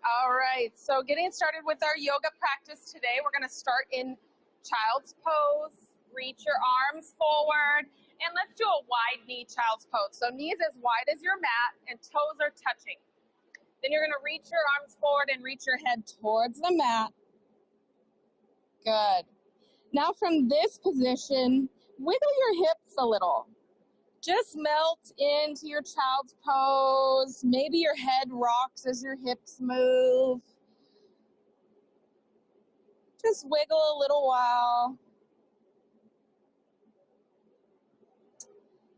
All right, so getting started with our yoga practice today, we're going to start in child's pose. Reach your arms forward, and let's do a wide knee child's pose. So knees as wide as your mat and toes are touching. Then you're going to reach your arms forward and reach your head towards the mat. Good. Now from this position, wiggle your hips a little. Just melt into your child's pose. Maybe your head rocks as your hips move. Just wiggle a little while.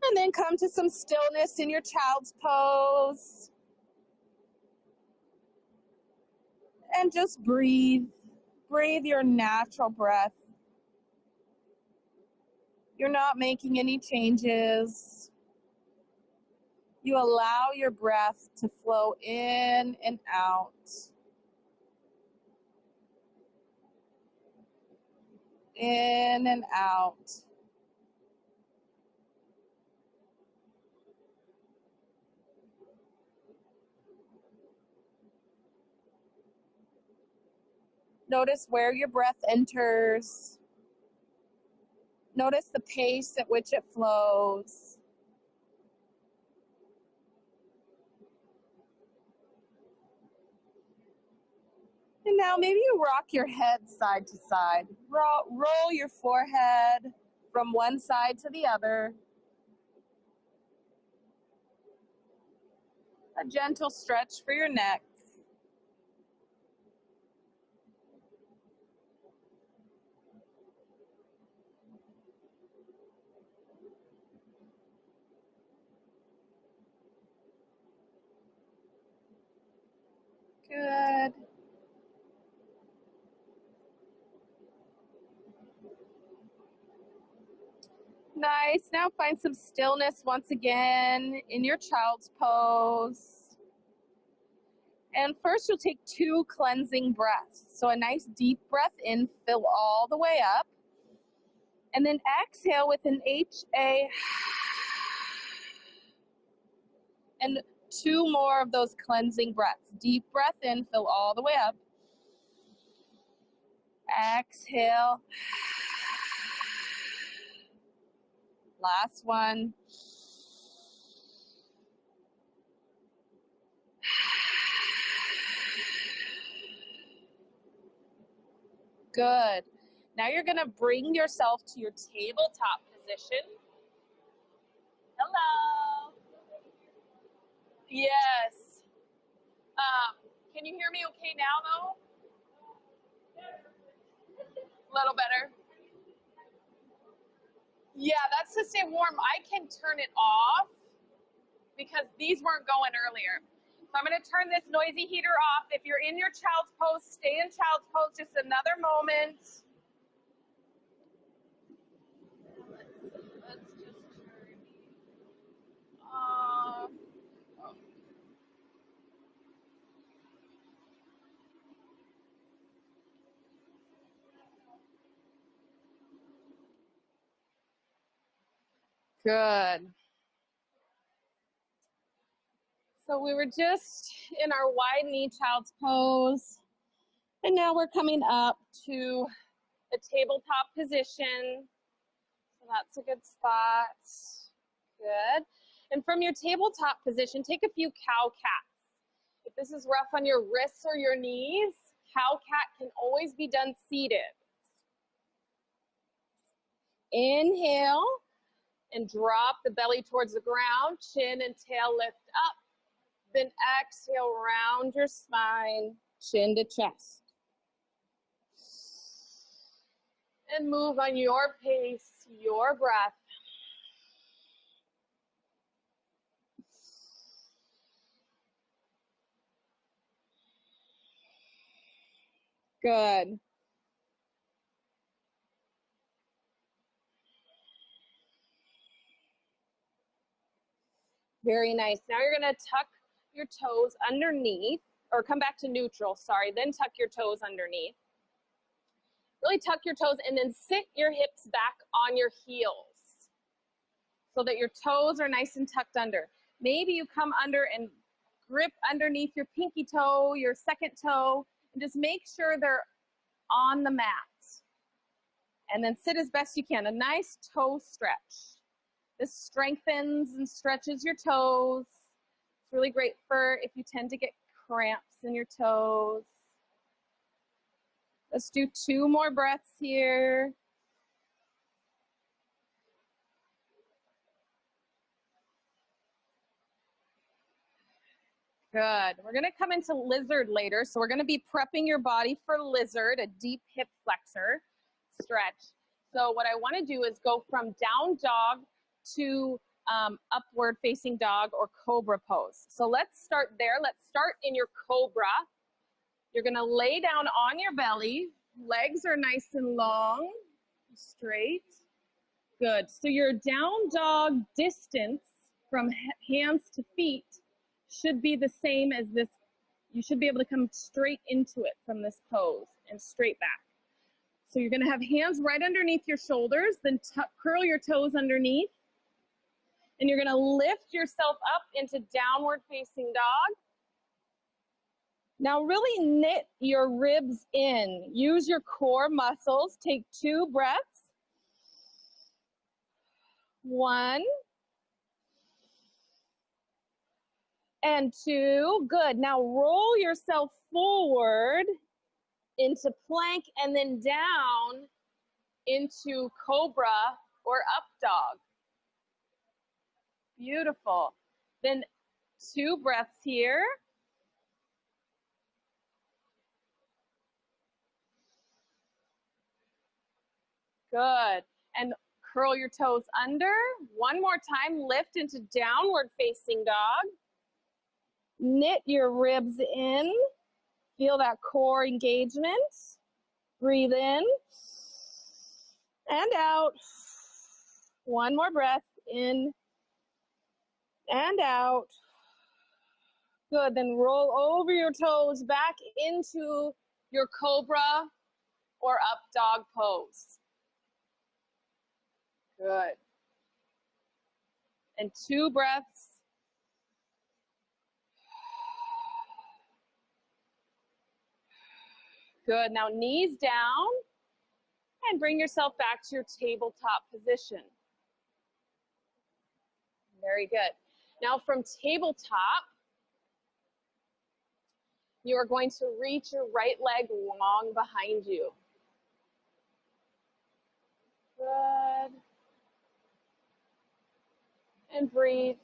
And then come to some stillness in your child's pose. And just breathe. Breathe your natural breath. You're not making any changes. You allow your breath to flow in and out. In and out. Notice where your breath enters. Notice the pace at which it flows. And now maybe you rock your head side to side. Roll your forehead from one side to the other. A gentle stretch for your neck. Good. Nice. Now find some stillness once again in your child's pose. And first you'll take 2 cleansing breaths. So a nice deep breath in, fill all the way up. And then exhale with an HA. And 2 more of those cleansing breaths. Deep breath in, fill all the way up. Exhale. Last one. Good. Now you're going to bring yourself to your tabletop position. Hello. Yes. Can you hear me okay now, though? A little better. Yeah, that's to stay warm. I can turn it off because these weren't going earlier. So I'm going to turn this noisy heater off. If you're in your child's pose, stay in child's pose just another moment. Let's just turn off. Good. So we were just in our wide knee child's pose, and now we're coming up to the tabletop position. So that's a good spot. Good. And from your tabletop position, take a few cow cats. If this is rough on your wrists or your knees, cow cat can always be done seated. Inhale and drop the belly towards the ground, chin and tail lift up. Then exhale, round your spine, chin to chest. And move on your pace, your breath. Good. Very nice. Now you're going to tuck your toes underneath, or come back to neutral, sorry, then tuck your toes underneath. Really tuck your toes and then sit your hips back on your heels so that your toes are nice and tucked under. Maybe you come under and grip underneath your pinky toe, your second toe, and just make sure they're on the mat. And then sit as best you can, a nice toe stretch. This strengthens and stretches your toes. It's really great for if you tend to get cramps in your toes. Let's do 2 more breaths here. Good. We're going to come into lizard later. So we're going to be prepping your body for lizard, a deep hip flexor stretch. So what I want to do is go from down dog to upward facing dog or cobra pose. So let's start there. Let's start in your cobra. You're going to lay down on your belly. Legs are nice and long, straight. Good. So your down dog distance from hands to feet should be the same as this. You should be able to come straight into it from this pose and straight back. So you're going to have hands right underneath your shoulders, then curl your toes underneath. And you're going to lift yourself up into downward facing dog. Now really knit your ribs in. Use your core muscles. Take 2 breaths. 1 and 2. Good. Now roll yourself forward into plank and then down into cobra or up dog. Beautiful. Then 2 breaths here. Good. And curl your toes under. 1 more time. Lift into downward facing dog. Knit your ribs in. Feel that core engagement. Breathe in and out. 1 more breath in and out. Good. Then roll over your toes back into your cobra or up dog pose. Good. And 2 breaths. Good. Now knees down and bring yourself back to your tabletop position. Very good. Now from tabletop, you are going to reach your right leg long behind you. Good. And breathe.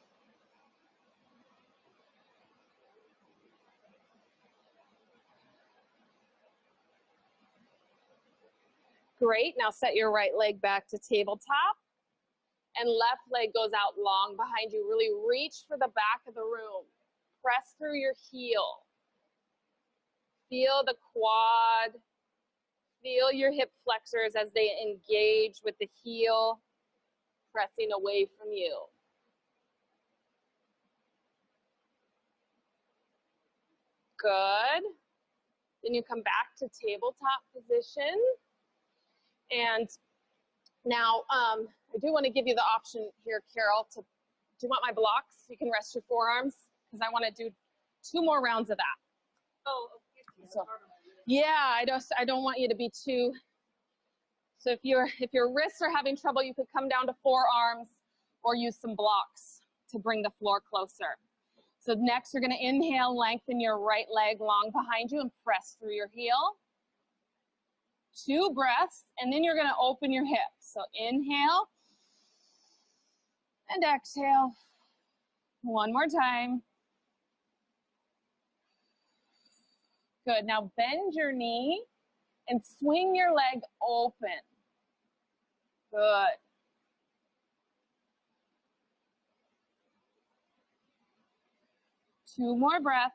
Great. Now set your right leg back to tabletop. And left leg goes out long behind you. Really reach for the back of the room. Press through your heel. Feel the quad. Feel your hip flexors as they engage with the heel, pressing away from you. Good. Then you come back to tabletop position. And now I do want to give you the option here, Carol, do you want my blocks? You can rest your forearms because I want to do 2 more rounds of that. Oh, okay. So, yeah, I don't want you to be too. So if your wrists are having trouble, you could come down to forearms or use some blocks to bring the floor closer. So next, you're going to inhale, lengthen your right leg long behind you and press through your heel. 2 breaths, and then you're going to open your hips. So inhale and exhale. 1 more time. Good. Now bend your knee and swing your leg open. Good. Two more breaths.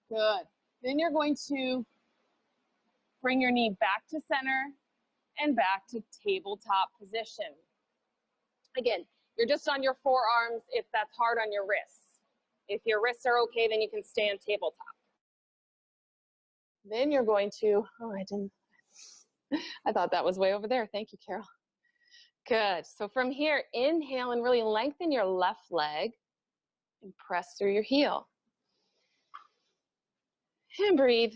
Good. Then you're going to bring your knee back to center and back to tabletop position. Again, you're just on your forearms if that's hard on your wrists. If your wrists are okay, then you can stay on tabletop. Then you're going to, I thought that was way over there. Thank you, Carol. Good. So from here, inhale and really lengthen your left leg and press through your heel. And breathe.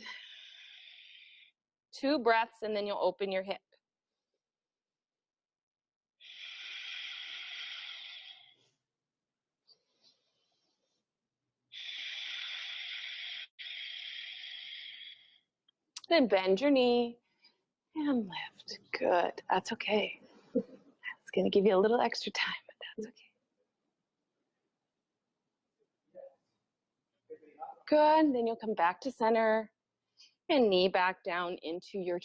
2 breaths, and then you'll open your hip. Then bend your knee and lift. Good. That's okay. It's going to give you a little extra time, but that's okay. Good. Then you'll come back to center and knee back down into your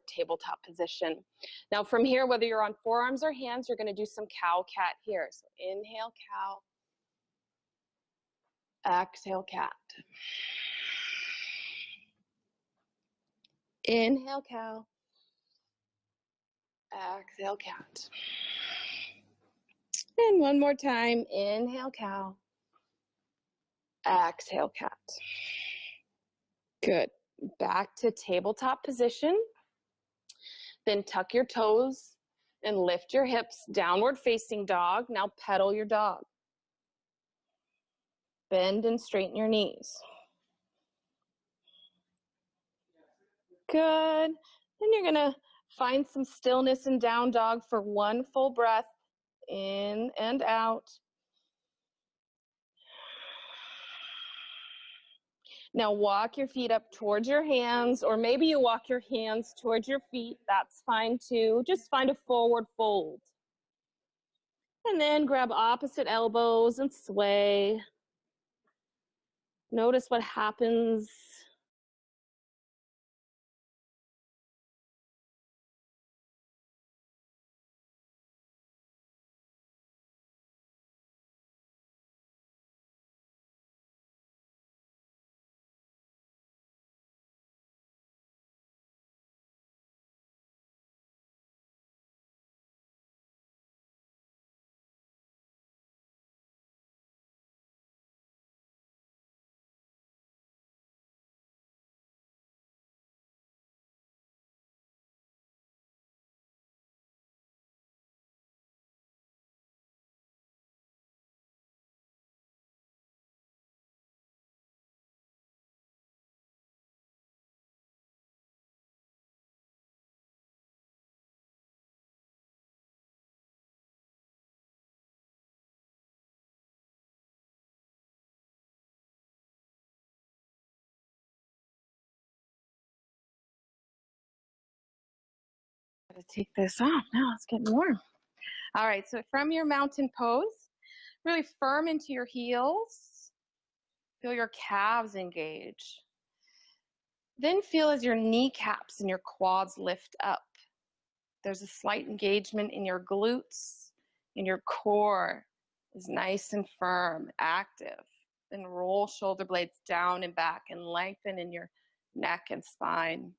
tabletop position. Now from here, whether you're on forearms or hands, you're going to do some cow-cat here. So inhale, cow. Exhale, cat. Inhale, cow. Exhale, cat. And one more time. Inhale, cow. Exhale, cat. Good. Back to tabletop position. Then tuck your toes and lift your hips. Downward facing dog. Now pedal your dog. Bend and straighten your knees. Good. Then you're going to find some stillness in down dog for 1 full breath. In and out. Now walk your feet up towards your hands, or maybe you walk your hands towards your feet. That's fine too. Just find a forward fold. And then grab opposite elbows and sway. Notice what happens. Gotta take this off now. It's getting warm. All right, so from your mountain pose, really firm into your heels. Feel your calves engage. Then feel as your kneecaps and your quads lift up. There's a slight engagement in your glutes, and your core is nice and firm, active. Then roll shoulder blades down and back and lengthen in your neck and spine.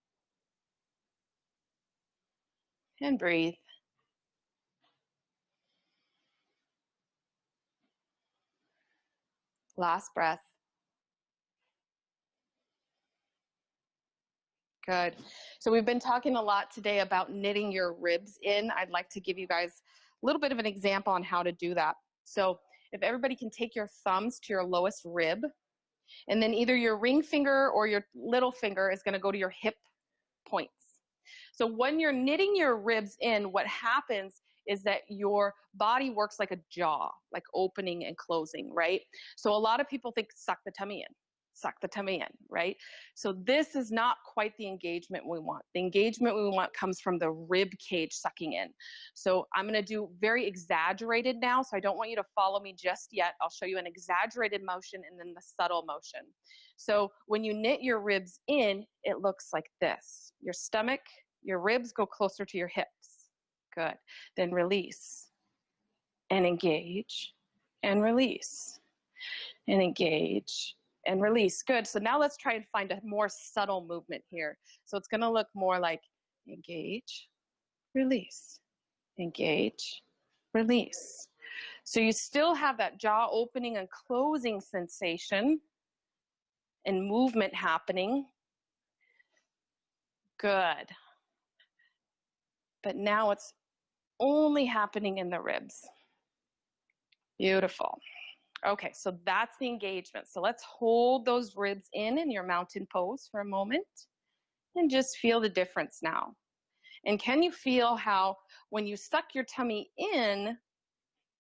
And breathe. Last breath. Good. So we've been talking a lot today about knitting your ribs in. I'd like to give you guys a little bit of an example on how to do that. So if everybody can take your thumbs to your lowest rib, and then either your ring finger or your little finger is going to go to your hip points. So when you're knitting your ribs in, what happens is that your body works like a jaw, like opening and closing, right? So a lot of people think suck the tummy in, right? So this is not quite the engagement we want. The engagement we want comes from the rib cage sucking in. So I'm going to do very exaggerated now, so I don't want you to follow me just yet. I'll show you an exaggerated motion and then the subtle motion. So when you knit your ribs in, it looks like this. Your stomach, your ribs go closer to your hips. Good. Then release and engage and release and engage and release. Good. So now let's try and find a more subtle movement here. So it's going to look more like engage, release, engage, release. So you still have that jaw opening and closing sensation and movement happening. Good. But now it's only happening in the ribs. Beautiful. Okay, so that's the engagement. So let's hold those ribs in your mountain pose for a moment and just feel the difference now. And can you feel how when you suck your tummy in,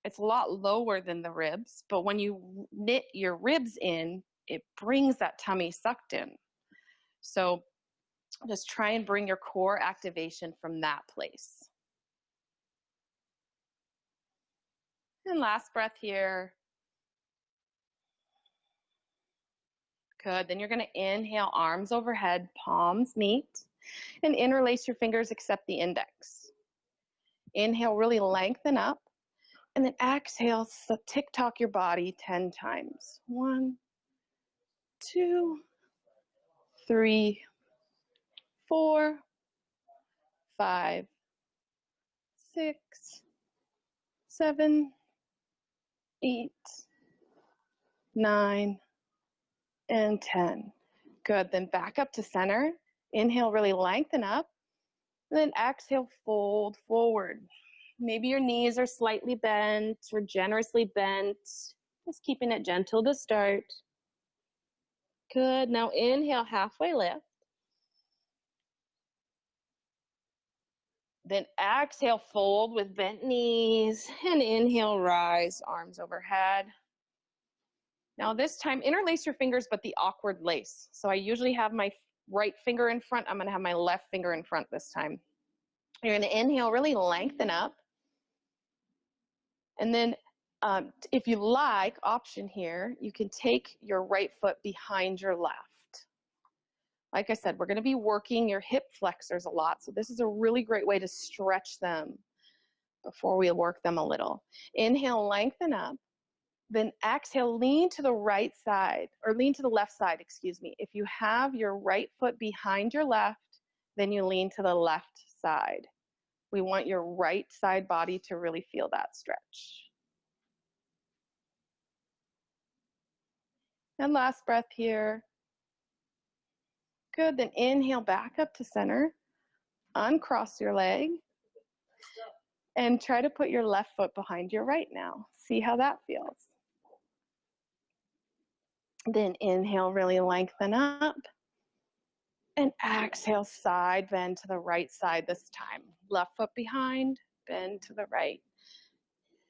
it's a lot lower than the ribs, but when you knit your ribs in, it brings that tummy sucked in. So just try and bring your core activation from that place. And last breath here. Good. Then you're going to inhale, arms overhead, palms meet, and interlace your fingers except the index. Inhale, really lengthen up, and then exhale, so tick-tock your body 10 times. 1, 2, 3, 4, 5, 6, 7, 8, 9, and 10. Good. Then back up to center. Inhale, really lengthen up. And then exhale, fold forward. Maybe your knees are slightly bent or generously bent. Just keeping it gentle to start. Good. Now inhale, halfway lift. Then exhale, fold with bent knees. And inhale, rise, arms overhead. Now this time, interlace your fingers, but the awkward lace. So I usually have my right finger in front. I'm going to have my left finger in front this time. You're going to inhale, really lengthen up. And then if you like, option here, you can take your right foot behind your left. Like I said, we're going to be working your hip flexors a lot. So this is a really great way to stretch them before we work them a little. Inhale, lengthen up. Then exhale, lean to the right side, or lean to the left side, excuse me. If you have your right foot behind your left, then you lean to the left side. We want your right side body to really feel that stretch. And last breath here. Good, then inhale back up to center. Uncross your leg. And try to put your left foot behind your right now. See how that feels. Then inhale, really lengthen up. And exhale, side bend to the right side this time. Left foot behind, bend to the right.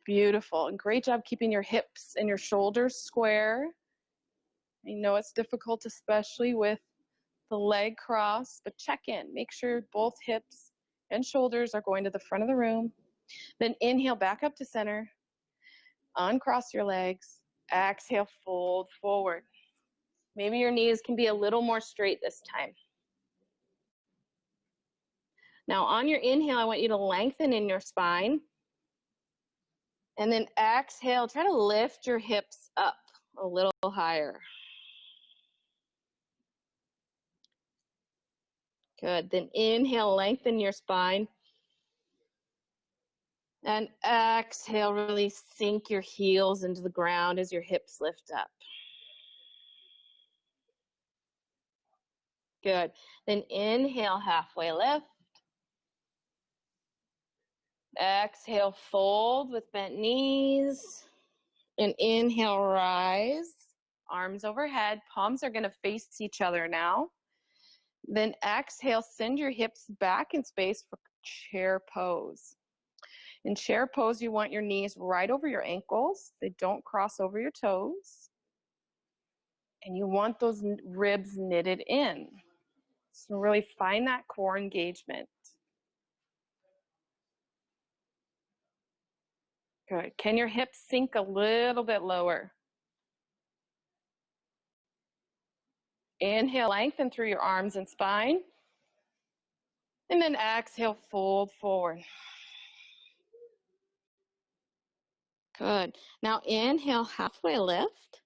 Beautiful, and great job keeping your hips and your shoulders square. I know it's difficult, especially with the leg cross, but check in. Make sure both hips and shoulders are going to the front of the room. Then inhale back up to center. Uncross your legs. Exhale, fold forward. Maybe your knees can be a little more straight this time. Now on your inhale, I want you to lengthen in your spine. And then exhale, try to lift your hips up a little higher. Good. Then inhale, lengthen your spine. And exhale, really sink your heels into the ground as your hips lift up. Good. Then inhale, halfway lift. Exhale, fold with bent knees. And inhale, rise. Arms overhead. Palms are going to face each other now. Then exhale, send your hips back in space for chair pose. In chair pose, you want your knees right over your ankles. They don't cross over your toes. And you want those ribs knitted in. So really find that core engagement. Good. Can your hips sink a little bit lower? Inhale, lengthen through your arms and spine. And then exhale, fold forward. Good. Now inhale, halfway lift.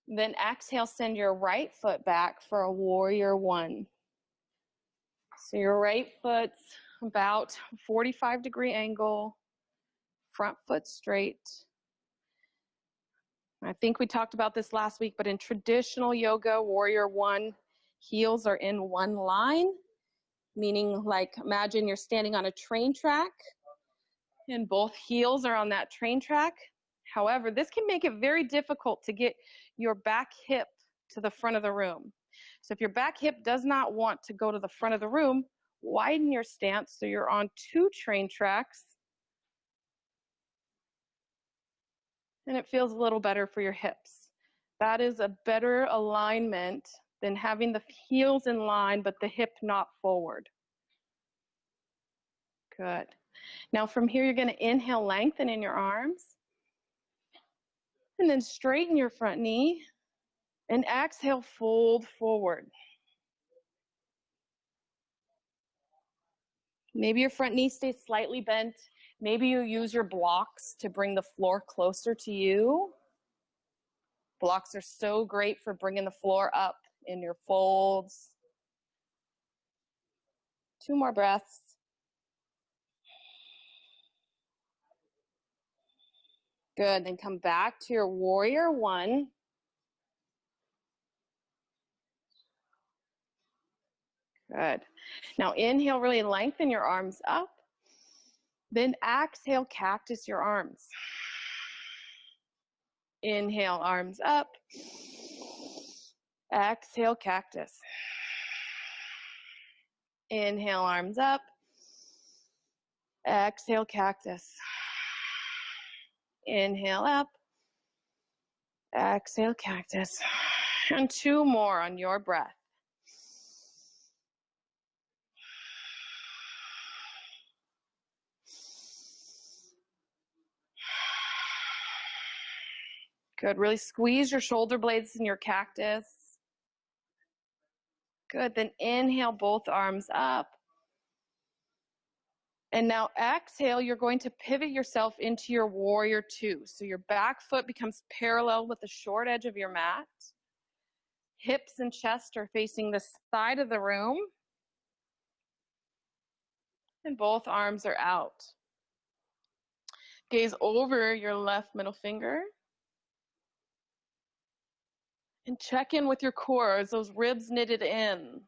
Then exhale, send your right foot back for a warrior one. So your right foot's about 45-degree angle, front foot straight. I think we talked about this last week, but in traditional yoga, warrior one, heels are in one line. meaning like imagine you're standing on a train track and both heels are on that train track. However, this can make it very difficult to get your back hip to the front of the room. So if your back hip does not want to go to the front of the room, widen your stance so you're on 2 train tracks. And it feels a little better for your hips. That is a better alignment than having the heels in line but the hip not forward. Good. Now from here, you're going to inhale, lengthen in your arms. And then straighten your front knee. And exhale, fold forward. Maybe your front knee stays slightly bent. Maybe you use your blocks to bring the floor closer to you. Blocks are so great for bringing the floor up in your folds. 2 more breaths. Good, then come back to your warrior 1. Good. Now inhale, really lengthen your arms up. Then exhale, cactus your arms. Inhale, arms up. Exhale, cactus. Inhale, arms up. Exhale, cactus. Inhale up. Exhale, cactus. And 2 more on your breath. Good. Really squeeze your shoulder blades in your cactus. Good. Then inhale, both arms up. And now exhale, you're going to pivot yourself into your warrior 2. So your back foot becomes parallel with the short edge of your mat. Hips and chest are facing the side of the room. And both arms are out. Gaze over your left middle finger. And check in with your core as those ribs knitted in.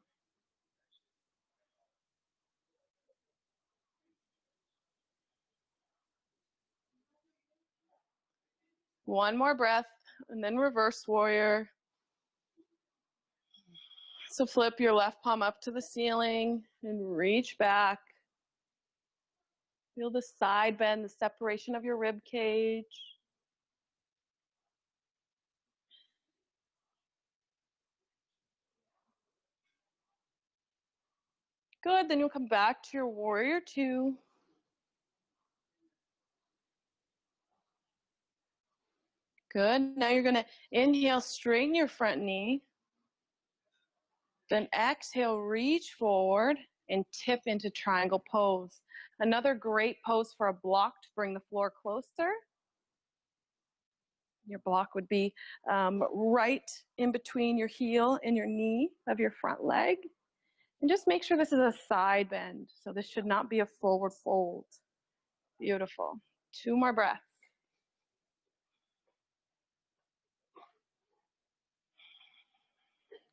One more breath, and then reverse warrior. So flip your left palm up to the ceiling and reach back. Feel the side bend, the separation of your rib cage. Good, then you'll come back to your warrior 2. Good, now you're gonna inhale, straighten your front knee. Then exhale, reach forward and tip into triangle pose. Another great pose for a block to bring the floor closer. Your block would be right in between your heel and your knee of your front leg. And just make sure this is a side bend. So this should not be a forward fold. Beautiful. 2 more breaths.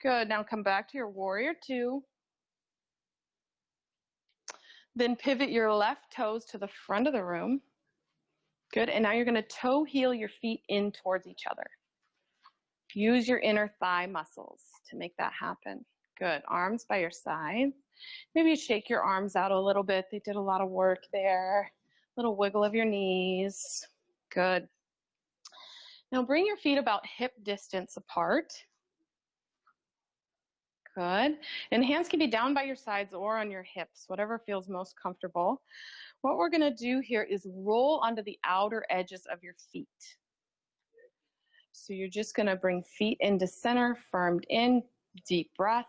Good, now come back to your warrior 2. Then pivot your left toes to the front of the room. Good, and now you're gonna toe heel your feet in towards each other. Use your inner thigh muscles to make that happen. Good, arms by your sides. Maybe you shake your arms out a little bit. They did a lot of work there. Little wiggle of your knees. Good. Now bring your feet about hip distance apart. Good. And hands can be down by your sides or on your hips, whatever feels most comfortable. What we're gonna do here is roll onto the outer edges of your feet. So you're just gonna bring feet into center, firmed in, deep breath.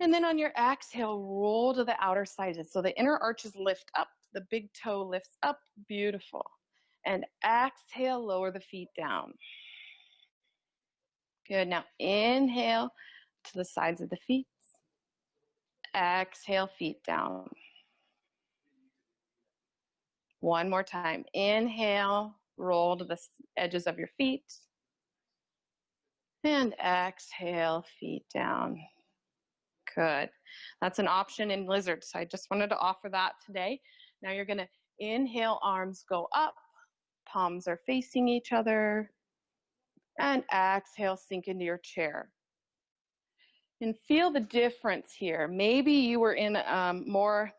And then on your exhale, roll to the outer sides. So the inner arches lift up, the big toe lifts up, beautiful. And exhale, lower the feet down. Good, now inhale to the sides of the feet. Exhale, feet down. One more time, inhale, roll to the edges of your feet. And exhale, feet down. Good. That's an option in lizard, so I just wanted to offer that today. Now you're gonna inhale, arms go up, palms are facing each other, and exhale, sink into your chair. And feel the difference here. Maybe you were in more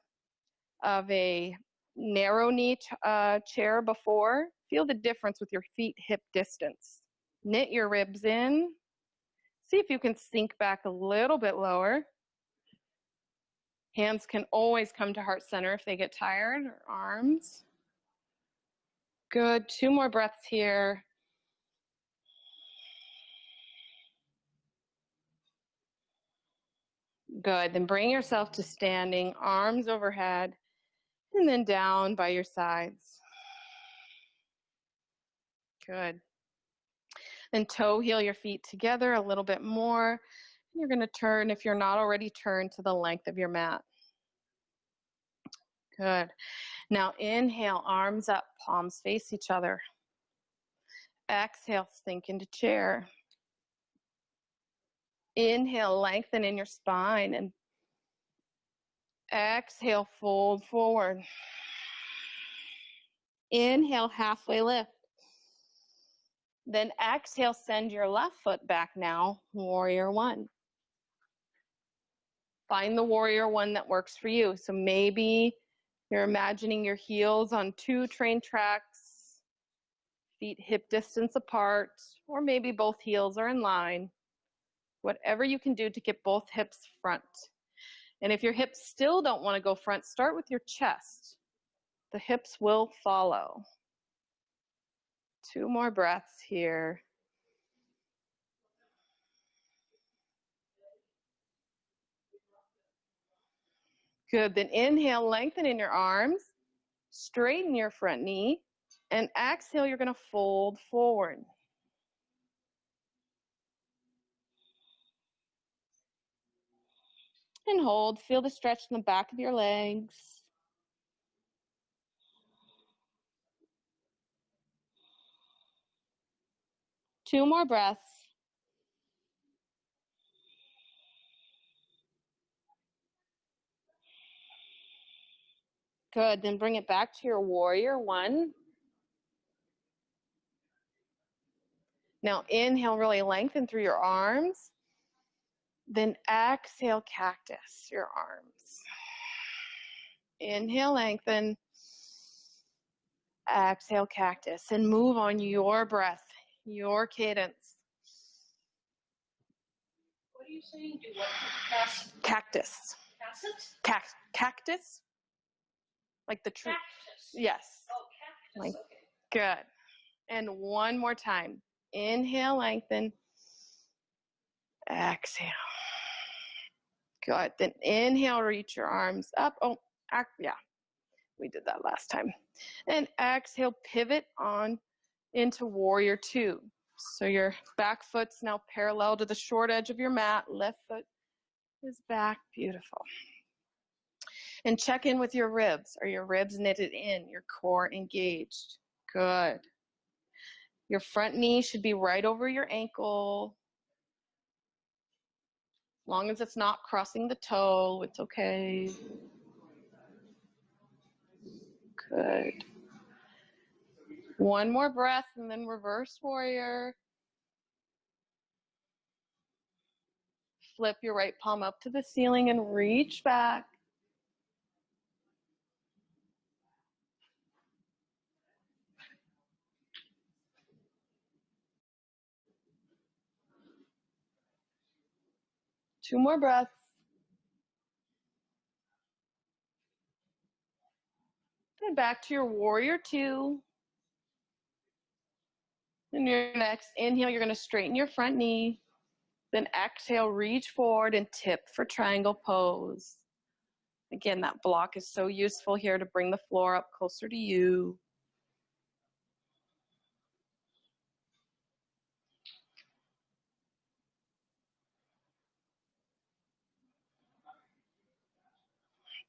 of a narrow knee chair before. Feel the difference with your feet hip distance. Knit your ribs in. See if you can sink back a little bit lower. Hands can always come to heart center if they get tired, or arms. Good, 2 more breaths here. Good, then bring yourself to standing, arms overhead, and then down by your sides. Good. Then toe heel your feet together a little bit more. You're gonna turn, if you're not already turned, to the length of your mat. Good. Now inhale, arms up, palms face each other. Exhale, sink into chair. Inhale, lengthen in your spine, and exhale, fold forward. Inhale, halfway lift. Then exhale, send your left foot back now, warrior one. Find the warrior one that works for you. So maybe you're imagining your heels on 2 train tracks, feet hip distance apart, or maybe both heels are in line. Whatever you can do to get both hips front. And if your hips still don't want to go front, start with your chest. The hips will follow. 2 more breaths here. Good, then inhale, lengthen in your arms, straighten your front knee, and exhale, you're gonna fold forward. And hold, feel the stretch in the back of your legs. Two more breaths. Good, then bring it back to your warrior one. Now inhale, really lengthen through your arms. Then exhale, cactus your arms. Inhale, lengthen. Exhale, cactus. And move on your breath, your cadence. What are you saying? Do what? Cactus. Cactus? Cactus? Like the tree. Cactus. Yes. Oh, cactus. Like, okay. good. And one more time. Inhale, lengthen. Exhale. Good. Then inhale, reach your arms up. Oh, yeah. We did that last time. And exhale, pivot on into warrior two. So your back foot's now parallel to the short edge of your mat. Left foot is back. Beautiful. And check in with your ribs. Are your ribs knitted in? Your core engaged? Good. Your front knee should be right over your ankle. As long as it's not crossing the toe, it's okay. Good. One more breath and then reverse warrior. Flip your right palm up to the ceiling and reach back. Two more breaths. Then back to your warrior two. And your next inhale, you're going to straighten your front knee. Then exhale, reach forward and tip for triangle pose. Again, that block is so useful here to bring the floor up closer to you.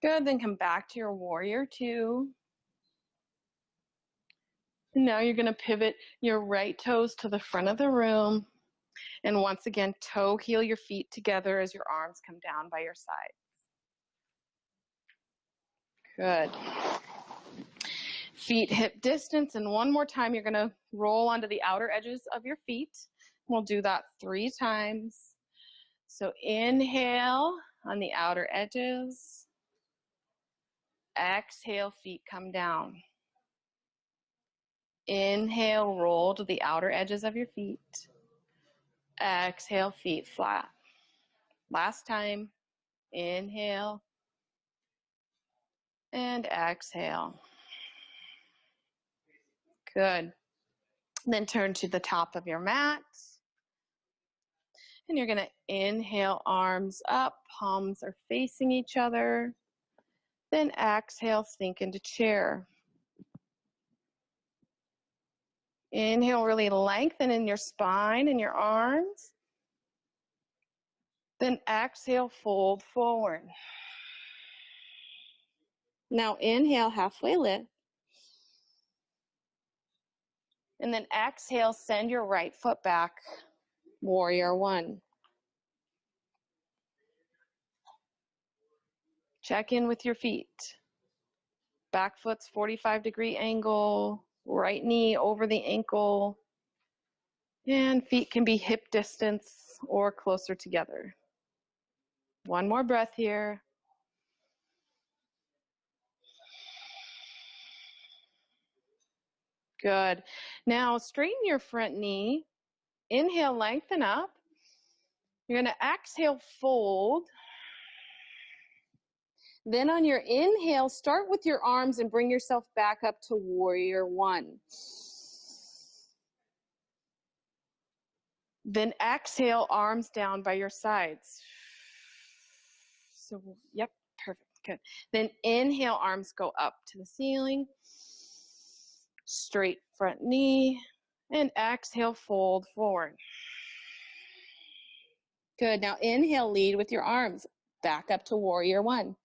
Good, then come back to your warrior two. And now you're going to pivot your right toes to the front of the room. And once again, toe heel your feet together as your arms come down by your side. Good. Feet hip distance, and one more time you're going to roll onto the outer edges of your feet. We'll do that 3 times. So inhale on the outer edges. Exhale, feet come down. Inhale, roll to the outer edges of your feet. Exhale, feet flat. Last time. Inhale and exhale. Good. Then turn to the top of your mat. And you're going to inhale, arms up, palms are facing each other. Then exhale, sink into chair. Inhale, really lengthen in your spine and your arms. Then exhale, fold forward. Now inhale, halfway lift. And then exhale, send your right foot back, warrior one. Check in with your feet. Back foot's 45-degree angle, right knee over the ankle, and feet can be hip distance or closer together. One more breath here. Good. Now straighten your front knee. Inhale, lengthen up. You're going to exhale, fold. Then on your inhale, start with your arms and bring yourself back up to warrior one. Then exhale, arms down by your sides. So, yep, perfect, good. Then inhale, arms go up to the ceiling. Straight front knee. And exhale, fold forward. Good, now inhale, lead with your arms back up to warrior one.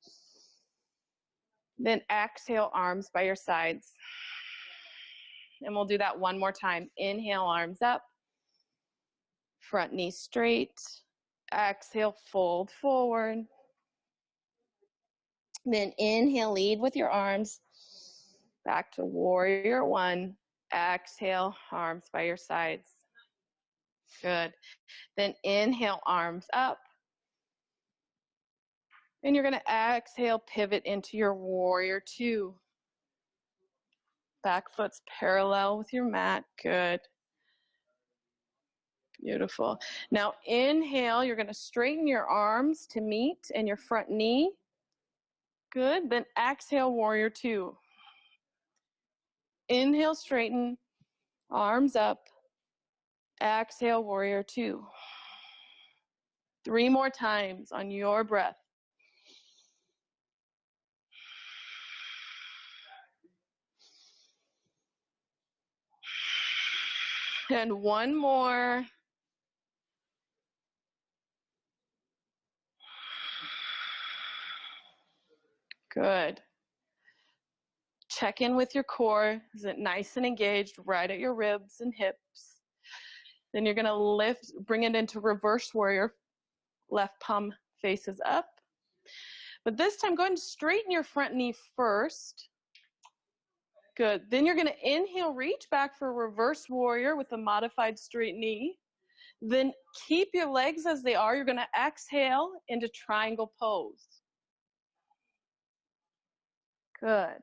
Then exhale, arms by your sides. And we'll do that one more time. Inhale, arms up. Front knee straight. Exhale, fold forward. Then inhale, lead with your arms. Back to warrior one. Exhale, arms by your sides. Good. Then inhale, arms up. And you're going to exhale, pivot into your warrior two. Back foot's parallel with your mat. Good. Beautiful. Now inhale, you're going to straighten your arms to meet and your front knee. Good. Then exhale, warrior two. Inhale, straighten, arms up. Exhale, warrior two. 3 more times on your breath. And one more. Good. Check in with your core. Is it nice and engaged right at your ribs and hips? Then you're going to lift, bring it into reverse warrior. Left palm faces up. But this time, go ahead and straighten your front knee first. Good. Then you're going to inhale, reach back for reverse warrior with a modified straight knee. Then keep your legs as they are. You're going to exhale into triangle pose. Good.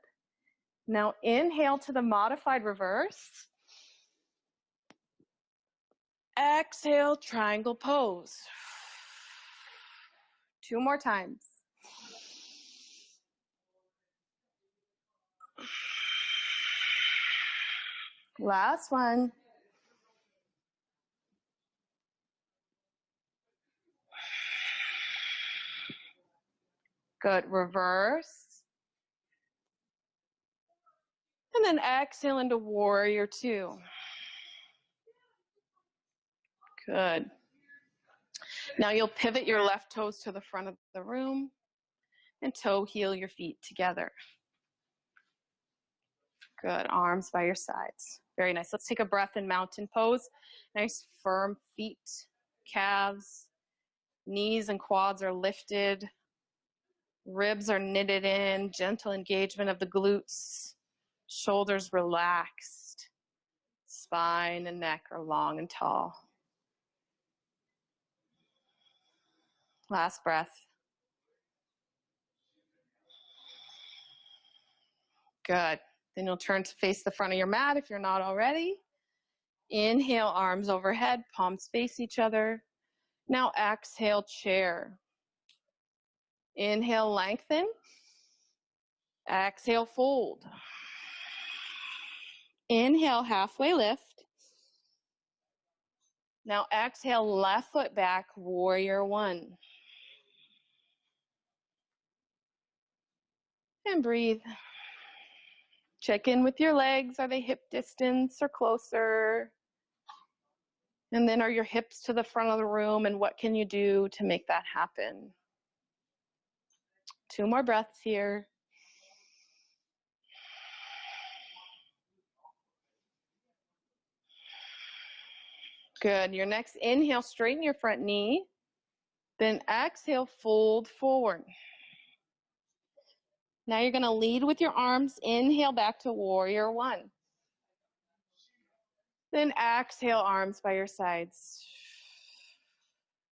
Now inhale to the modified reverse. Exhale, triangle pose. 2 more times. Last one. Good. Reverse. And then exhale into warrior two. Good. Now you'll pivot your left toes to the front of the room and toe heel your feet together. Good. Arms by your sides. Very nice. Let's take a breath in mountain pose. Nice firm feet, calves, knees and quads are lifted. Ribs are knitted in, gentle engagement of the glutes, shoulders relaxed, spine and neck are long and tall. Last breath. Good. Then you'll turn to face the front of your mat if you're not already. Inhale, arms overhead, palms face each other. Now exhale, chair. Inhale, lengthen. Exhale, fold. Inhale, halfway lift. Now exhale, left foot back, warrior one. And breathe. Check in with your legs. Are they hip distance or closer? And then are your hips to the front of the room, and what can you do to make that happen? 2 more breaths here. Good. Your next inhale, straighten your front knee. Then exhale, fold forward. Now you're going to lead with your arms. Inhale back to warrior one. Then exhale, arms by your sides.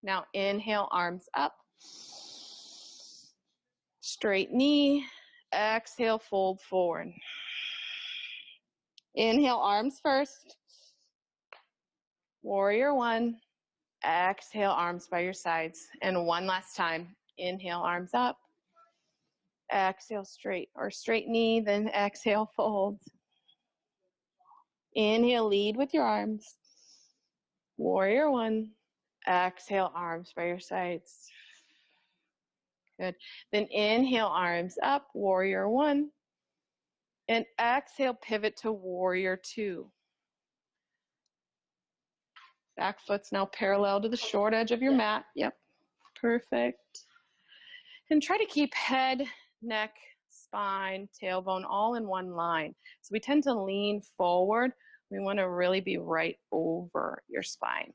Now inhale, arms up. Straight knee. Exhale, fold forward. Inhale, arms first. Warrior one. Exhale, arms by your sides. And one last time. Inhale, arms up. Exhale, straight or straight knee. Then exhale, fold. Inhale, lead with your arms. Warrior one. Exhale, arms by your sides. Good. Then inhale, arms up, warrior one. And exhale, pivot to warrior two. Back foot's now parallel to the short edge of your mat. Yep, perfect. And try to keep head, neck, spine, tailbone all in one line. So we tend to lean forward. We want to really be right over your spine.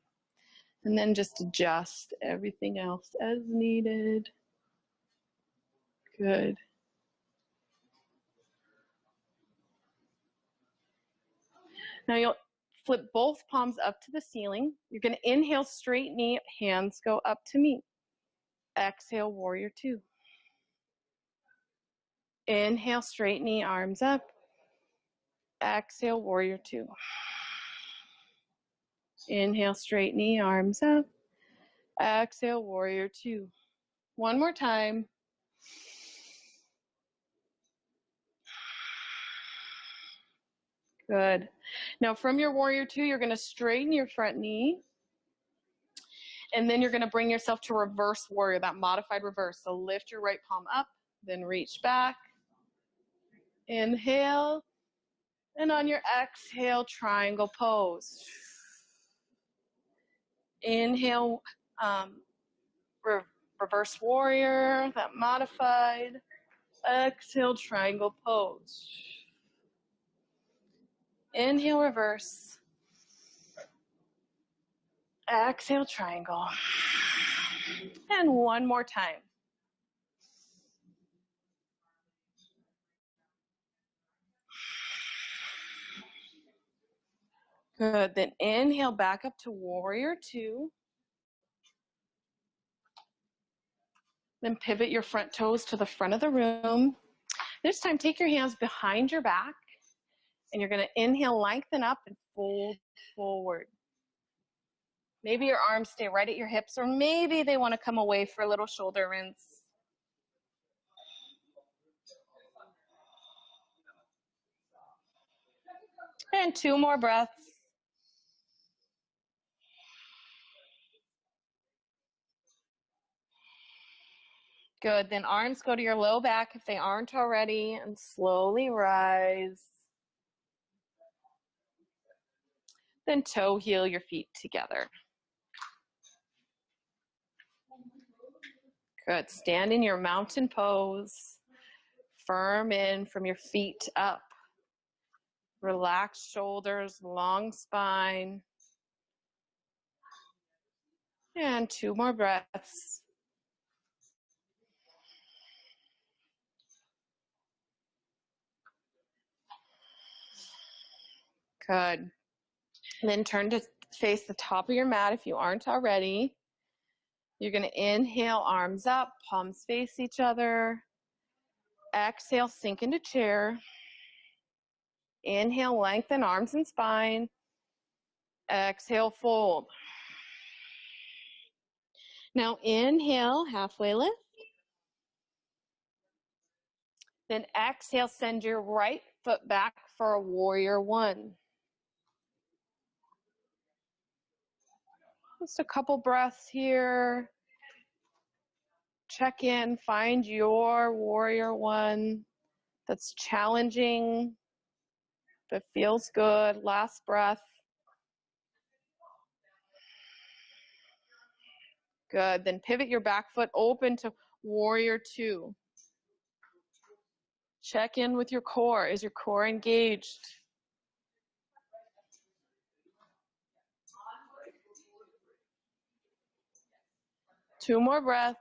And then just adjust everything else as needed. Good. Now you'll flip both palms up to the ceiling. You're going to inhale, straight knee, hands go up to meet. Exhale, warrior two. Inhale, straight knee, arms up. Exhale, warrior two. Inhale, straight knee, arms up. Exhale, warrior two. One more time. Good. Now from your warrior two, you're going to straighten your front knee. And then you're going to bring yourself to reverse warrior, that modified reverse. So lift your right palm up, then reach back. Inhale. And on your exhale, triangle pose. Inhale, reverse warrior, that modified. Exhale, triangle pose. Inhale, reverse. Exhale, triangle. And one more time. Good. Then inhale back up to warrior two. Then pivot your front toes to the front of the room. This time, take your hands behind your back. And you're going to inhale, lengthen up, and fold forward. Maybe your arms stay right at your hips, or maybe they want to come away for a little shoulder rinse. And 2 more breaths. Good. Then arms go to your low back if they aren't already, and slowly rise. Then toe heel your feet together. Good. Stand in your mountain pose. Firm in from your feet up. Relaxed shoulders, long spine. And 2 more breaths. Good. And then turn to face the top of your mat if you aren't already. You're going to inhale, arms up, palms face each other. Exhale, sink into chair. Inhale, lengthen arms and spine. Exhale, fold. Now inhale, halfway lift. Then exhale, send your right foot back for a warrior one. Just a couple breaths here. Check in, find your warrior one that's challenging, that feels good. Last breath. Good. Then pivot your back foot open to warrior two. Check in with your core. Is your core engaged? Two more breaths.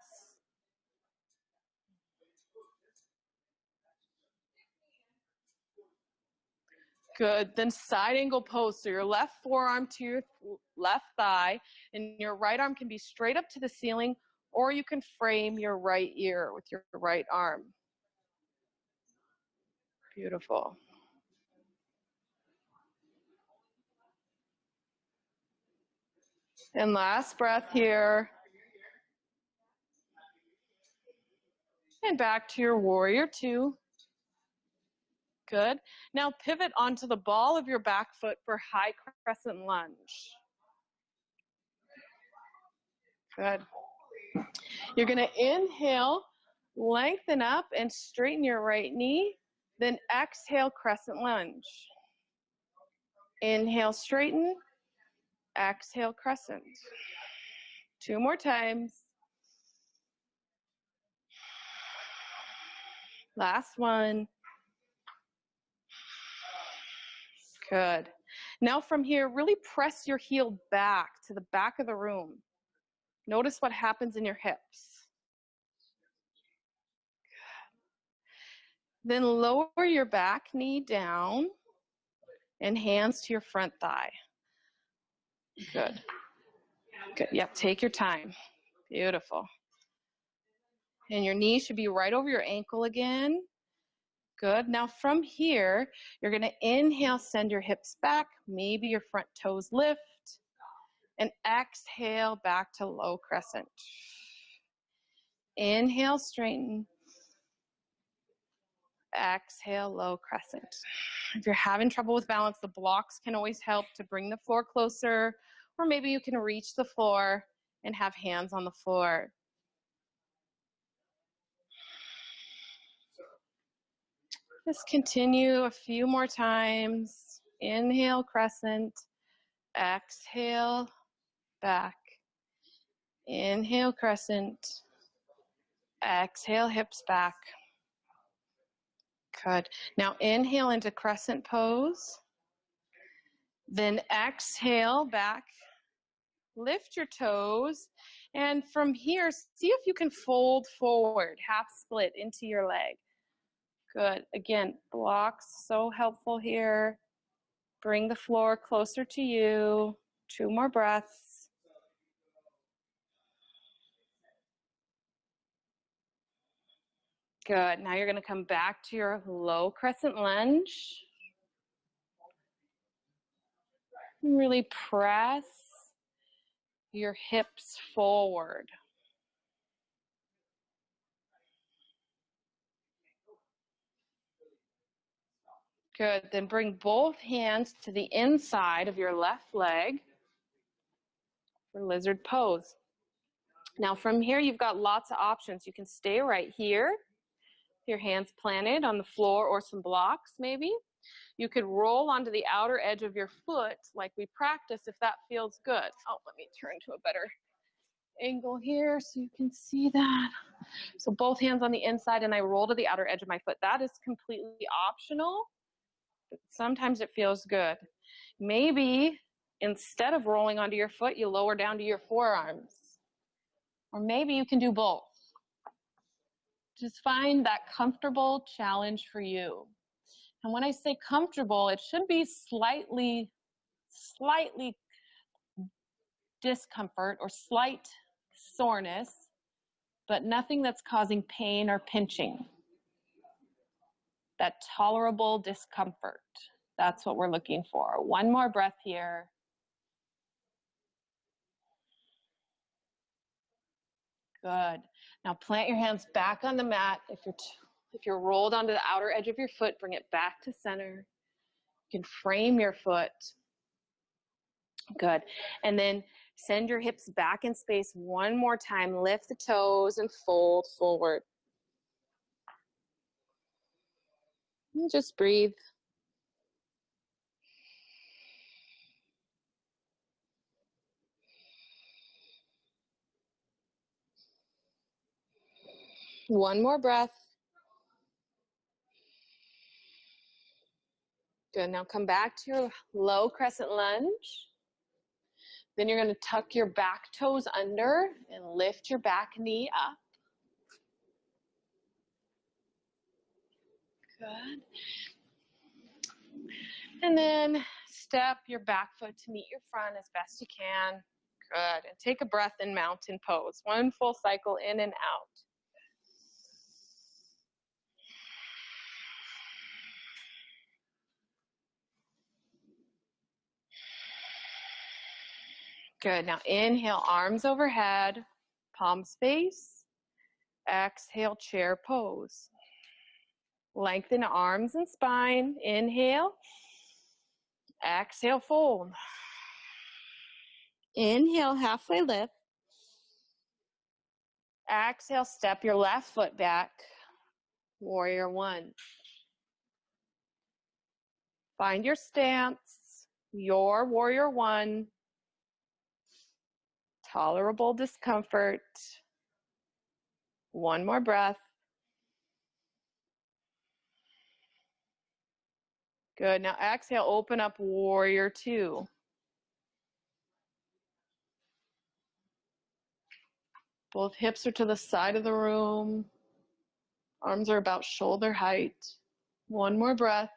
Good. Then side angle pose. So your left forearm to your left thigh, and your right arm can be straight up to the ceiling, or you can frame your right ear with your right arm. Beautiful. And last breath here. And back to your warrior two. Good. Now pivot onto the ball of your back foot for high crescent lunge. Good. You're going to inhale, lengthen up and straighten your right knee. Then exhale, crescent lunge. Inhale, straighten. Exhale, crescent. Two more times. Last one. Good. Now from here, really press your heel back to the back of the room. Notice what happens in your hips. Then lower your back knee down and hands to your front thigh. Good. Good. Yep, take your time. Beautiful. And your knee should be right over your ankle again. Good. Now from here, you're going to inhale, send your hips back. Maybe your front toes lift. And exhale back to low crescent. Inhale, straighten. Exhale, low crescent. If you're having trouble with balance, the blocks can always help to bring the floor closer, or maybe you can reach the floor and have hands on the floor. Just continue a few more times. Inhale, crescent. Exhale, back. Inhale, crescent. Exhale, hips back. Good. Now inhale into crescent pose. Then exhale back. Lift your toes. And from here, see if you can fold forward, half split into your leg. Good. Again, blocks so helpful here. Bring the floor closer to you. Two more breaths. Good. Now you're going to come back to your low crescent lunge. Really press your hips forward. Good. Then bring both hands to the inside of your left leg for lizard pose. Now from here, you've got lots of options. You can stay right here, your hands planted on the floor or some blocks maybe. You could roll onto the outer edge of your foot like we practice if that feels good. Oh, let me turn to a better angle here so you can see that. So both hands on the inside and I roll to the outer edge of my foot. That is completely optional, but sometimes it feels good. Maybe instead of rolling onto your foot, you lower down to your forearms. Or maybe you can do both. Just find that comfortable challenge for you. And when I say comfortable, it should be slightly discomfort or slight soreness, but nothing that's causing pain or pinching. That tolerable discomfort. That's what we're looking for. One more breath here. Good. Now plant your hands back on the mat. If you're rolled onto the outer edge of your foot, bring it back to center. You can frame your foot. Good. And then send your hips back in space one more time. Lift the toes and fold forward. And just breathe. One more breath. Good. Now come back to your low crescent lunge. Then you're going to tuck your back toes under and lift your back knee up. Good. And then step your back foot to meet your front as best you can. Good. And take a breath in mountain pose. One full cycle in and out. Good. Now inhale, arms overhead, palms face. Exhale, chair pose. Lengthen arms and spine. Inhale. Exhale, fold. Inhale, halfway lift. Exhale, step your left foot back. Warrior one. Find your stance, your warrior one. Tolerable discomfort. One more breath. Good. Now exhale, open up warrior two. Both hips are to the side of the room. Arms are about shoulder height. One more breath.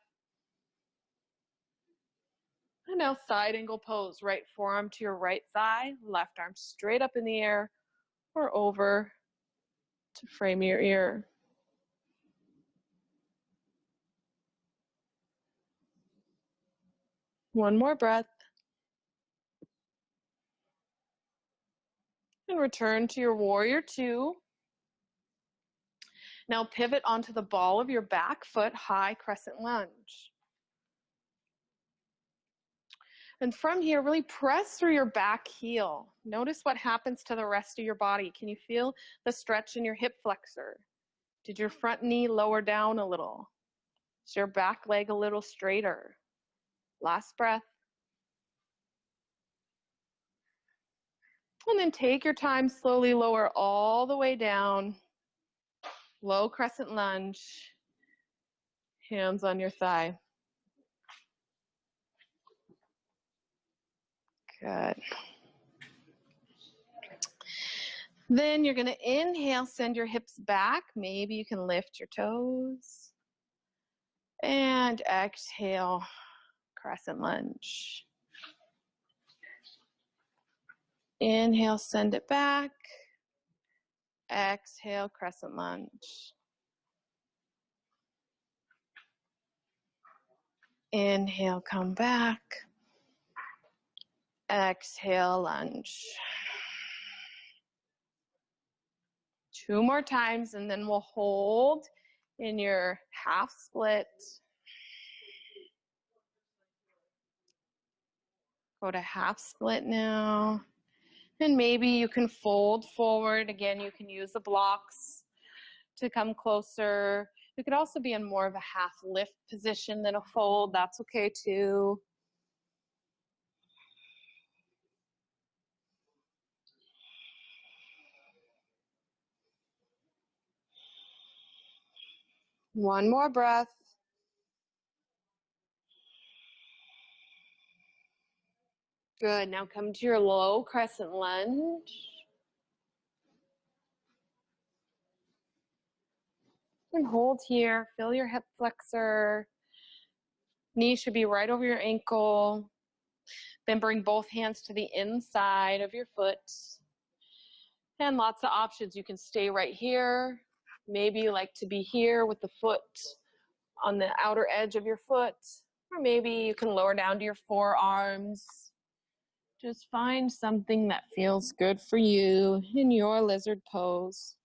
And now side angle pose. Right forearm to your right thigh. Left arm straight up in the air or over to frame your ear. One more breath. And return to your warrior two. Now pivot onto the ball of your back foot, high crescent lunge. And from here, really press through your back heel. Notice what happens to the rest of your body. Can you feel the stretch in your hip flexor? Did your front knee lower down a little? Is your back leg a little straighter? Last breath. And then take your time, slowly lower all the way down. Low crescent lunge. Hands on your thigh. Good. Then you're going to inhale, send your hips back. Maybe you can lift your toes. And exhale, crescent lunge. Inhale, send it back. Exhale, crescent lunge. Inhale, come back. Exhale, lunge. Two more times, and then we'll hold in your half split. Go to half split now. And maybe you can fold forward. Again, you can use the blocks to come closer. You could also be in more of a half lift position than a fold. That's okay too. One more breath. Good. Now come to your low crescent lunge. And hold here. Feel your hip flexor. Knee should be right over your ankle. Then bring both hands to the inside of your foot. And lots of options. You can stay right here. Maybe you like to be here with the foot on the outer edge of your foot. Or maybe you can lower down to your forearms. Just find something that feels good for you in your lizard pose.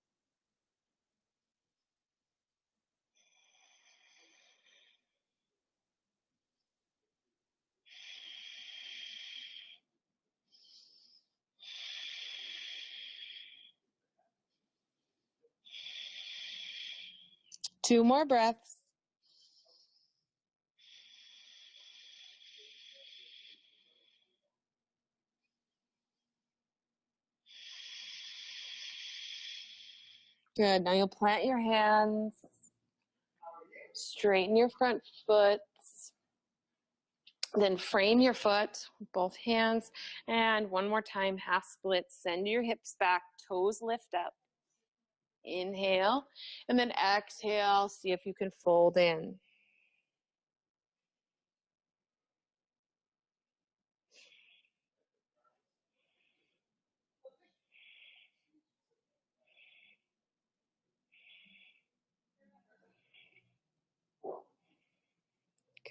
Two more breaths. Good. Now you'll plant your hands. Straighten your front foot. Then frame your foot with both hands. And one more time, half split. Send your hips back, toes lift up. Inhale. And then exhale. See if you can fold in.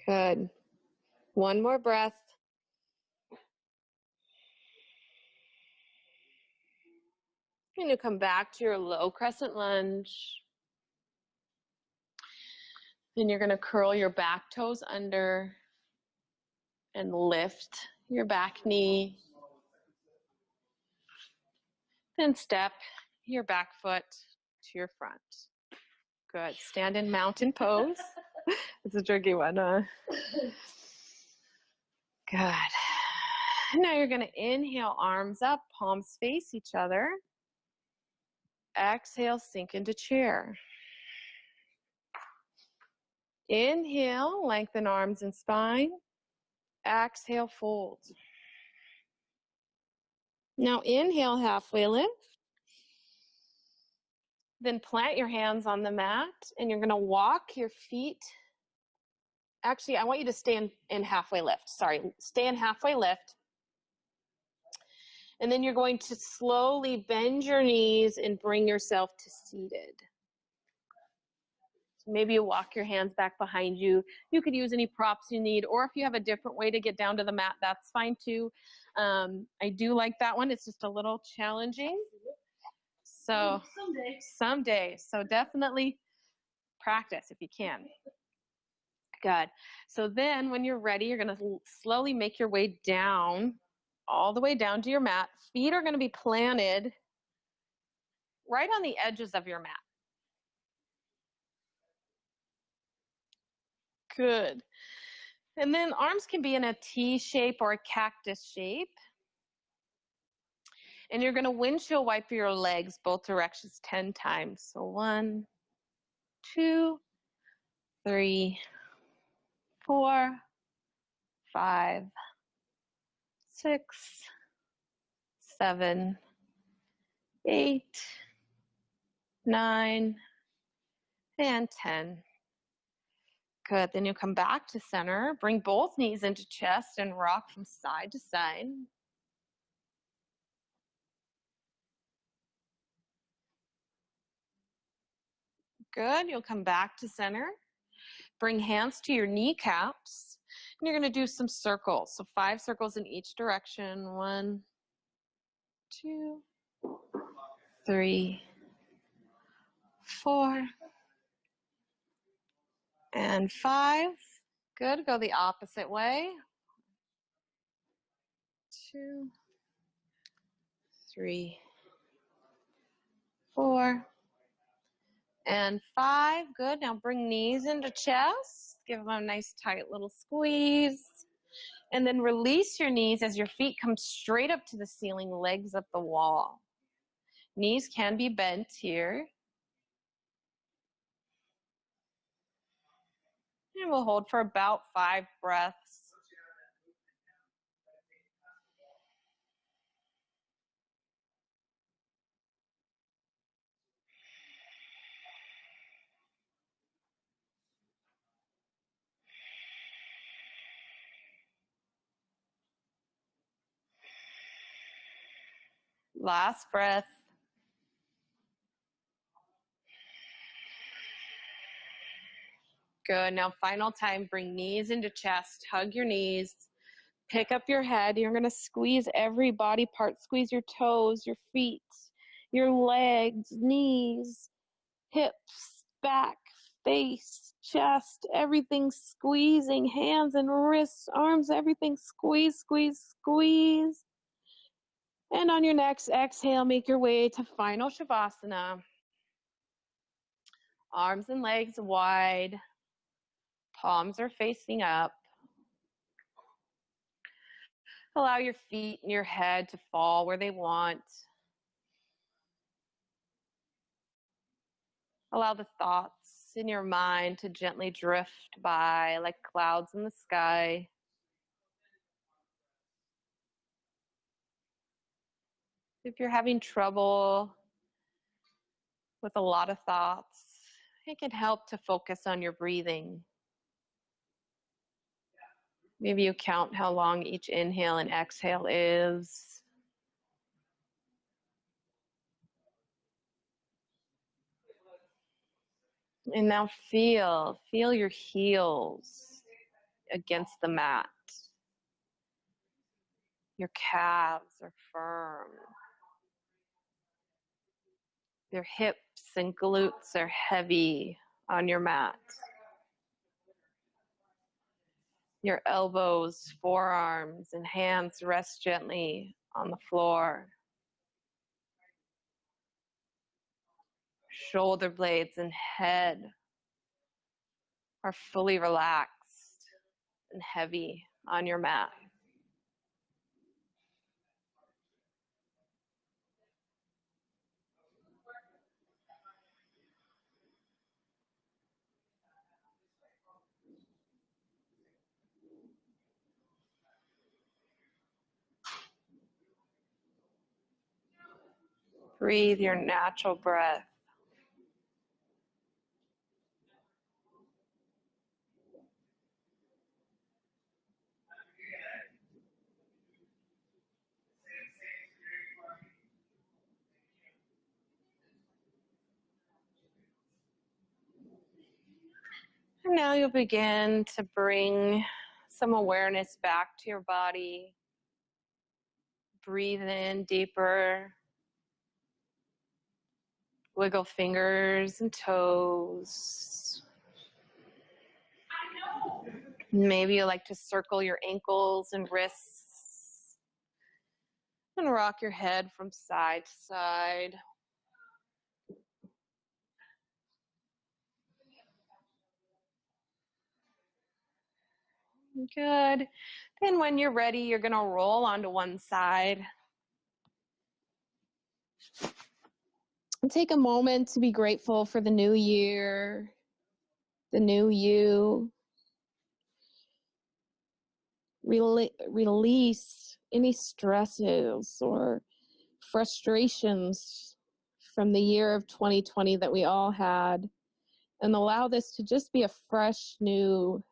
Good. One more breath. And you come back to your low crescent lunge. Then you're going to curl your back toes under and lift your back knee. Then step your back foot to your front. Good. Stand in mountain pose. It's a tricky one, huh? Good. Now you're going to inhale, arms up, palms face each other. Exhale, sink into chair. Inhale, lengthen arms and spine. Exhale, fold. Now inhale, halfway lift. Then plant your hands on the mat and you're going to walk your feet. Actually, I want you to stay in halfway lift. Sorry, stay in halfway lift. And then you're going to slowly bend your knees and bring yourself to seated. So maybe you walk your hands back behind you. You could use any props you need, or if you have a different way to get down to the mat, that's fine too. I do like that one. It's just a little challenging. So someday. So definitely practice if you can. Good. So then when you're ready, you're going to slowly make your way down, all the way down to your mat. Feet are going to be planted right on the edges of your mat. Good. And then arms can be in a T shape or a cactus shape. And you're going to windshield wipe your legs both directions 10 times. So 1, 2, 3, 4, 5, 6, 7, 8, 9, and 10. Good. Then you come back to center. Bring both knees into chest and rock from side to side. Good. You'll come back to center. Bring hands to your kneecaps. And you're going to do some circles. So 5 circles in each direction. 1, 2, 3, 4, and 5. Good. Go the opposite way. 2, 3, 4, and 5. Good. Now bring knees into chest. Give them a nice tight little squeeze. And then release your knees as your feet come straight up to the ceiling, legs up the wall. Knees can be bent here. And we'll hold for about 5 breaths. Last breath. Good. Now, final time, bring knees into chest. Hug your knees. Pick up your head. You're going to squeeze every body part. Squeeze your toes, your feet, your legs, knees, hips, back, face, chest, everything squeezing. Hands and wrists, arms, everything squeeze, squeeze, squeeze. And on your next exhale, make your way to final Shavasana. Arms and legs wide. Palms are facing up. Allow your feet and your head to fall where they want. Allow the thoughts in your mind to gently drift by like clouds in the sky. If you're having trouble with a lot of thoughts, it can help to focus on your breathing. Maybe you count how long each inhale and exhale is. And now feel your heels against the mat. Your calves are firm. Your hips and glutes are heavy on your mat. Your elbows, forearms, and hands rest gently on the floor. Shoulder blades and head are fully relaxed and heavy on your mat. Breathe your natural breath. And now you'll begin to bring some awareness back to your body. Breathe in deeper. Wiggle fingers and toes. Maybe you like to circle your ankles and wrists and rock your head from side to side. Good. Then when you're ready, you're going to roll onto one side. And take a moment to be grateful for the new year, the new you. Release any stresses or frustrations from the year of 2020 that we all had, and allow this to just be a fresh new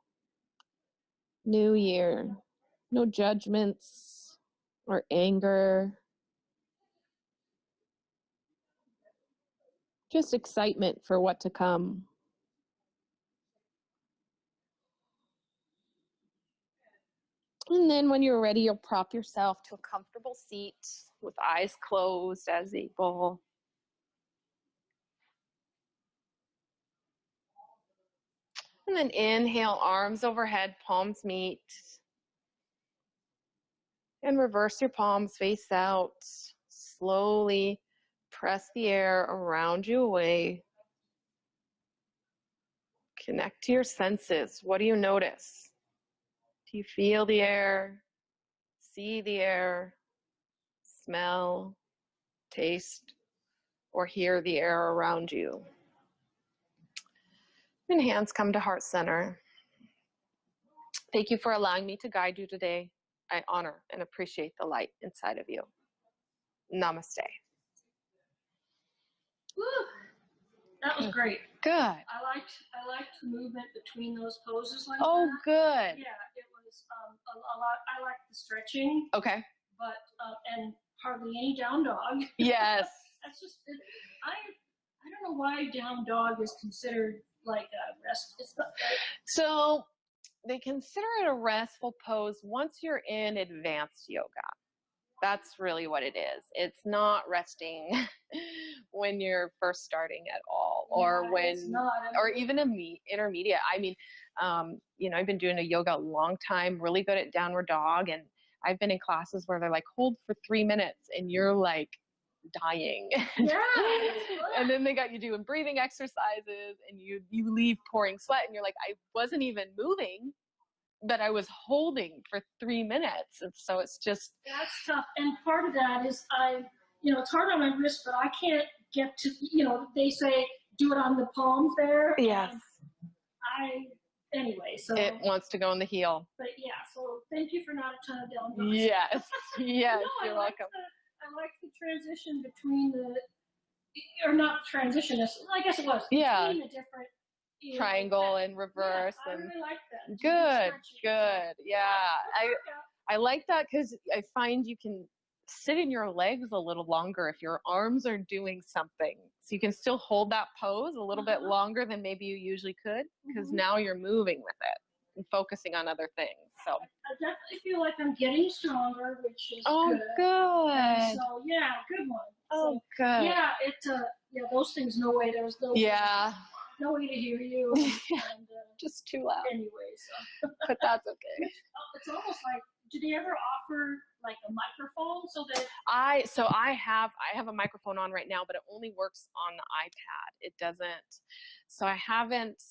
year. No judgments or anger, just excitement for what to come. And then when you're ready, you'll prop yourself to a comfortable seat with eyes closed as able. And then inhale, arms overhead, palms meet. And reverse your palms face out. Slowly press the air around you away. Connect to your senses. What do you notice? Do you feel the air? See the air? Smell, taste, or hear the air around you? And hands come to heart center. Thank you for allowing me to guide you today. I honor and appreciate the light inside of you. Namaste. Woo! That was great. Good. I liked the movement between those poses like Oh, that. good. Yeah, it was a lot. I liked the stretching, Okay. but and hardly any down dog. Yes. That's just, I don't know why down dog is considered like a rest. It's not, right? So they consider it a restful pose once you're in advanced yoga. That's really what it is. It's not resting when you're first starting at all, or Yeah, when, it's not. or even intermediate. I mean, I've been doing a yoga a long time, really good at downward dog, and I've been in classes where they're like, hold for 3 minutes, and you're like dying. Yeah. And then they got you doing breathing exercises, and you leave pouring sweat, and you're like, I wasn't even moving, but I was holding for 3 minutes. And so it's just, That's tough. And part of that is it's hard on my wrist, but I can't get to, they say do it on the palms there. yes, And anyway, so. it wants to go in the heel. But yeah, so thank you for not a ton of down dogs. Yes, yes, No, you're welcome. I like the transition between or not transition, I guess it was. Yeah. Between the different. Triangle and reverse. Yeah, and I really like that. Good. Yeah. I like that because I find you can sit in your legs a little longer if your arms are doing something. So you can still hold that pose a little bit longer than maybe you usually could, because now you're moving with it and focusing on other things. So I definitely feel like I'm getting stronger, which is good. Good. So yeah, good one. Oh, so, good. Yeah, those things. No way. There's no. Yeah. No way to hear you. And, just too loud. Anyway, so. But that's okay. It's almost like, do they ever offer like a microphone so that? I have a microphone on right now, but it only works on the iPad. It doesn't. So I haven't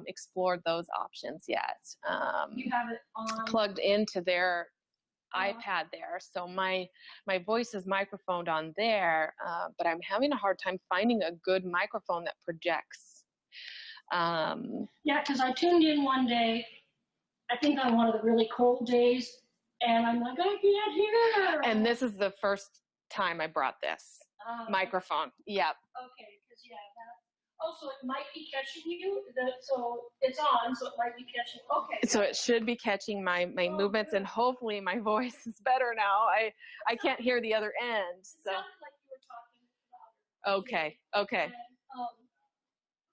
explored those options yet. You have it on plugged into their iPad there. So my voice is microphoned on there, but I'm having a hard time finding a good microphone that projects. Yeah, because I tuned in one day, I think on one of the really cold days, and I'm like, I can't hear. And this is the first time I brought this microphone. Yep. Okay, because so it might be catching you. So it's on, so it might be catching. Okay. So it should be catching my movements, and hopefully my voice is better now. I can't hear the other end. So. It sounded like you were talking louder. Okay. And,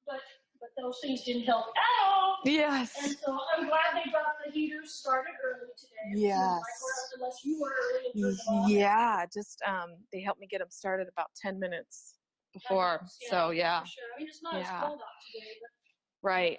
but those things didn't help at all. Yes. And so I'm glad they got the heaters started early today. Yes. Unless you were early and turned them on. Yeah, just they helped me get them started about 10 minutes before. Yeah, so yeah. For sure. I mean, it's not as cold out today, but right.